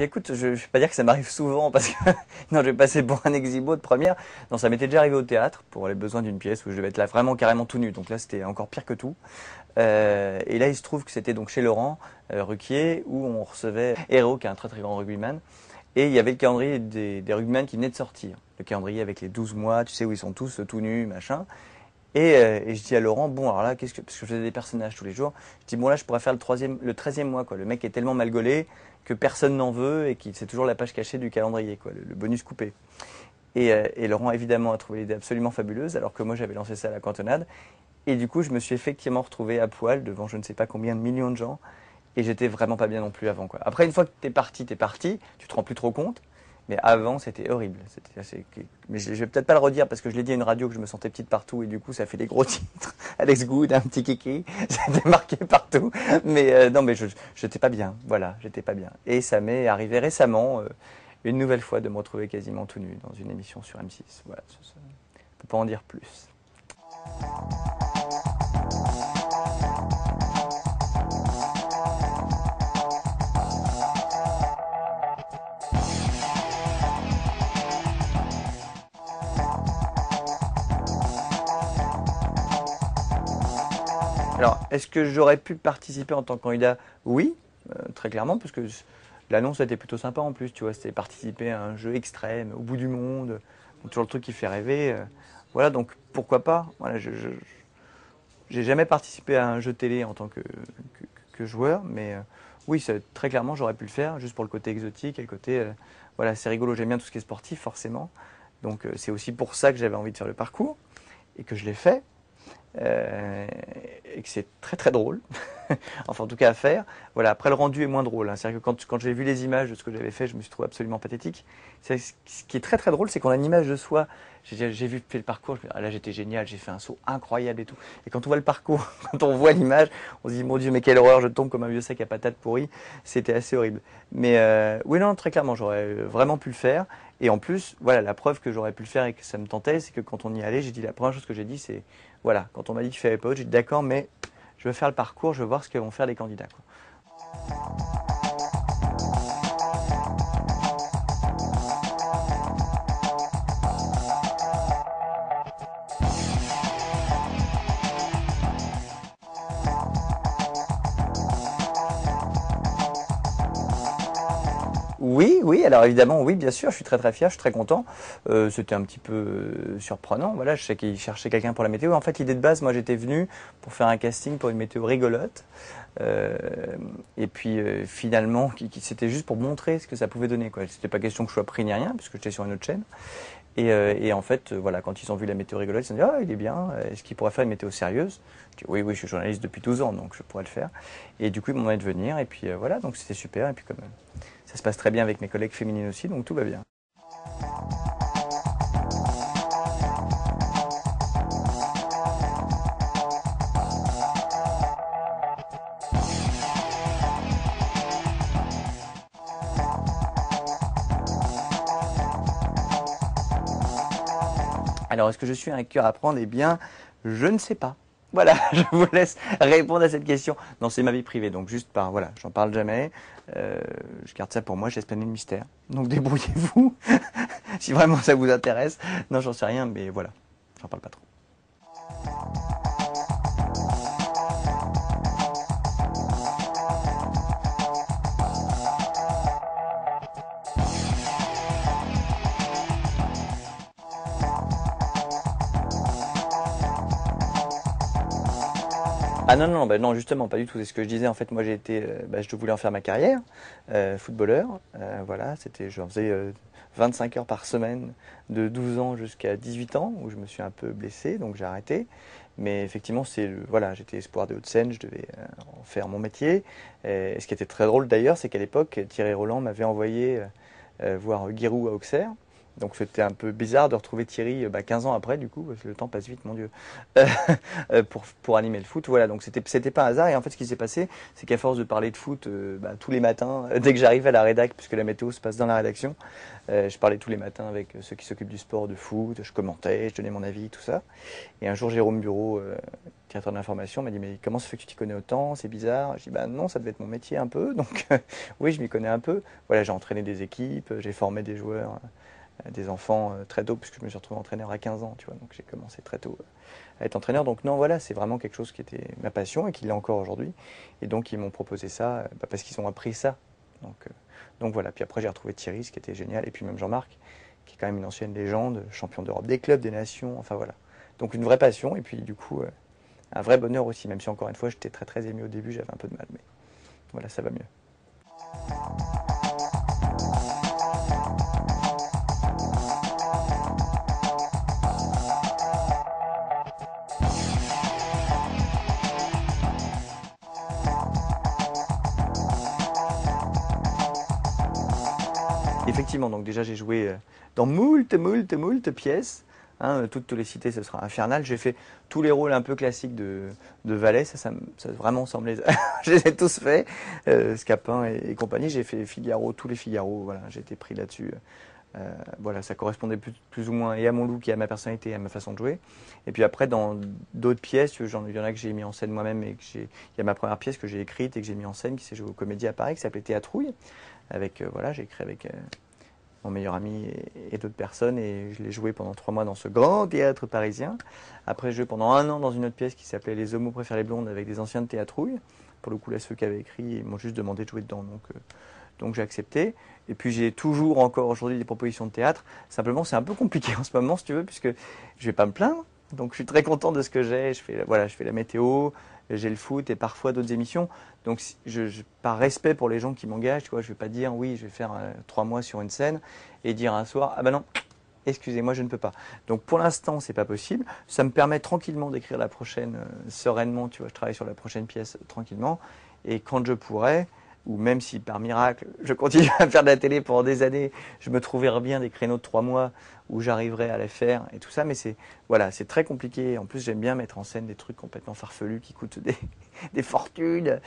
bien écoute, je ne vais pas dire que ça m'arrive souvent parce que non, je vais passer pour un exhibo de première. Non, ça m'était déjà arrivé au théâtre pour les besoins d'une pièce où je devais être là vraiment carrément tout nu. Donc là, c'était encore pire que tout. Et là, il se trouve que c'était donc chez Laurent Ruquier où on recevait Hérault, qui est un très très grand rugbyman. Et il y avait le calendrier des rugbyman qui venait de sortir. Le calendrier avec les 12 mois, tu sais, où ils sont tous tout nus, machin. Et je dis à Laurent, bon, alors là, parce que je faisais des personnages tous les jours, je dis, bon, là, je pourrais faire le 13e mois, quoi. Le mec est tellement mal gaulé que personne n'en veut et c'est toujours la page cachée du calendrier, quoi, le bonus coupé. Et Laurent, évidemment, a trouvé l'idée absolument fabuleuse, alors que moi, j'avais lancé ça à la cantonade. Et du coup, je me suis effectivement retrouvé à poil devant je ne sais pas combien de millions de gens. Et j'étais vraiment pas bien non plus avant, quoi. Après, une fois que t'es parti, tu te rends plus trop compte. Mais avant, c'était horrible. Mais je vais peut-être pas le redire parce que je l'ai dit à une radio que je me sentais petite partout et du coup, ça fait des gros titres. Alex Good, un petit kiki, c'était marqué partout. Mais non, mais j'étais pas bien. Voilà, j'étais pas bien. Et ça m'est arrivé récemment, une nouvelle fois, de me retrouver quasiment tout nu dans une émission sur M6. Voilà, je peux pas en dire plus. Alors, est-ce que j'aurais pu participer en tant que candidat? Oui, très clairement, parce que l'annonce était plutôt sympa en plus, tu vois, c'était participer à un jeu extrême, au bout du monde, donc toujours le truc qui fait rêver. Voilà, donc pourquoi pas? Voilà, j'ai jamais participé à un jeu télé en tant que joueur, mais oui, très clairement, j'aurais pu le faire, juste pour le côté exotique et le côté, voilà, c'est rigolo, j'aime bien tout ce qui est sportif, forcément. Donc c'est aussi pour ça que j'avais envie de faire le parcours et que je l'ai fait. Et que c'est très très drôle, enfin en tout cas à faire. Voilà, après le rendu est moins drôle, hein. C'est-à-dire que quand j'ai vu les images de ce que j'avais fait, je me suis trouvé absolument pathétique. Ce qui est très très drôle, c'est qu'on a une image de soi. J'ai vu fait le parcours, là j'étais génial, j'ai fait un saut incroyable et tout. Et quand on voit le parcours, quand on voit l'image, on se dit mon Dieu, mais quelle horreur, je tombe comme un vieux sac à patates pourri. C'était assez horrible. Mais oui, non, très clairement, j'aurais vraiment pu le faire. Et en plus, voilà, la preuve que j'aurais pu le faire et que ça me tentait, c'est que quand on y allait, j'ai dit la première chose que j'ai dit, c'est voilà, quand on m'a dit qu'il fallait pas autre, j'ai dit d'accord, mais je veux faire le parcours, je veux voir ce que vont faire les candidats, quoi. Oui, oui, alors évidemment, oui, bien sûr, je suis très très fier, je suis très content. C'était un petit peu surprenant, voilà, je sais qu'il cherchait quelqu'un pour la météo. En fait, l'idée de base, moi j'étais venu pour faire un casting pour une météo rigolote. Euh, et puis finalement, c'était juste pour montrer ce que ça pouvait donner, quoi. C'était pas question que je sois pris ni rien, puisque j'étais sur une autre chaîne. Et en fait, voilà, quand ils ont vu la météo rigolote, ils se sont dit, ah, il est bien, est-ce qu'il pourrait faire une météo sérieuse? Je dis, oui, oui, je suis journaliste depuis 12 ans, donc je pourrais le faire. Et du coup, ils m'ont demandé de venir, et puis voilà, donc c'était super. Et puis comme ça se passe très bien avec mes collègues féminines aussi, donc tout va bien. Alors, est-ce que je suis un cœur à prendre? Eh bien, je ne sais pas. Voilà, je vous laisse répondre à cette question. Non, c'est ma vie privée, donc juste par, voilà, j'en parle jamais. Je garde ça pour moi, j'espère le mystère. Donc débrouillez-vous, si vraiment ça vous intéresse. Non, j'en sais rien, mais voilà, j'en parle pas trop. Ah non, non, bah non, justement, pas du tout. C'est ce que je disais. En fait, moi, je voulais en faire ma carrière, footballeur. Voilà, j'en faisais 25 heures par semaine de 12 ans jusqu'à 18 ans, où je me suis un peu blessé, donc j'ai arrêté. Mais effectivement, voilà, j'étais espoir des Hauts-de-Seine, je devais en faire mon métier. Et ce qui était très drôle d'ailleurs, c'est qu'à l'époque, Thierry Roland m'avait envoyé voir Giroud à Auxerre. Donc c'était un peu bizarre de retrouver Thierry 15 ans après, du coup, parce que le temps passe vite, mon Dieu, pour animer le foot. Voilà, donc c'était pas un hasard. Et en fait, ce qui s'est passé, c'est qu'à force de parler de foot tous les matins, dès que j'arrive à la rédac, puisque la météo se passe dans la rédaction, je parlais tous les matins avec ceux qui s'occupent du sport, de foot, je commentais, je donnais mon avis, tout ça. Et un jour, Jérôme Bureau, directeur de l'information, m'a dit mais comment ça fait que tu t'y connais autant? C'est bizarre. Je dis bah non, ça devait être mon métier un peu. Donc oui, je m'y connais un peu. Voilà, j'ai entraîné des équipes, j'ai formé des joueurs, des enfants très tôt, puisque je me suis retrouvé entraîneur à 15 ans, tu vois. Donc j'ai commencé très tôt à être entraîneur. Donc non, voilà, c'est vraiment quelque chose qui était ma passion et qui l'est encore aujourd'hui. Et donc ils m'ont proposé ça parce qu'ils ont appris ça. Donc, euh, donc voilà. Puis après j'ai retrouvé Thierry, ce qui était génial, et puis même Jean-Marc, qui est quand même une ancienne légende, champion d'Europe des clubs, des nations. Enfin voilà. Donc une vraie passion et puis du coup un vrai bonheur aussi, même si encore une fois j'étais très très ému au début, j'avais un peu de mal, mais voilà, ça va mieux. Effectivement, donc déjà j'ai joué dans moult pièces. Hein, toutes les cités, ce sera infernal. J'ai fait tous les rôles un peu classiques de valet. Ça vraiment semble les... je les ai tous faits. Scapin et compagnie. J'ai fait Figaro, tous les Figaro. Voilà, j'ai été pris là-dessus. Voilà, ça correspondait plus ou moins et à mon look et à ma personnalité et à ma façon de jouer. Et puis après, dans d'autres pièces, il y en a que j'ai mis en scène moi-même et il y a ma première pièce que j'ai écrite et que j'ai mis en scène qui s'est jouée au Comédie à Paris, qui s'appelait Théâtrouille. Avec, voilà, j'ai écrit avec mon meilleur ami et d'autres personnes et je l'ai joué pendant 3 mois dans ce grand théâtre parisien. Après, j'ai joué pendant 1 an dans une autre pièce qui s'appelait Les homos préfèrent les blondes avec des anciens de Théâtrouille. Pour le coup, là, ceux qui avaient écrit, ils m'ont juste demandé de jouer dedans. Donc j'ai accepté. Et puis j'ai toujours encore aujourd'hui des propositions de théâtre. Simplement, c'est un peu compliqué en ce moment, si tu veux, puisque je vais pas me plaindre. Donc je suis très content de ce que j'ai. Voilà, je fais la météo, j'ai le foot et parfois d'autres émissions. Donc par respect pour les gens qui m'engagent, tu vois, je vais pas dire oui, je vais faire 3 mois sur une scène et dire un soir ah ben non, excusez-moi, je ne peux pas. Donc pour l'instant, c'est pas possible. Ça me permet tranquillement d'écrire la prochaine sereinement. Tu vois, je travaille sur la prochaine pièce tranquillement. Et quand je pourrai, ou même si par miracle, je continue à faire de la télé pendant des années, je me trouverai bien des créneaux de 3 mois où j'arriverai à les faire et tout ça. Mais voilà, c'est très compliqué. En plus, j'aime bien mettre en scène des trucs complètement farfelus qui coûtent des fortunes.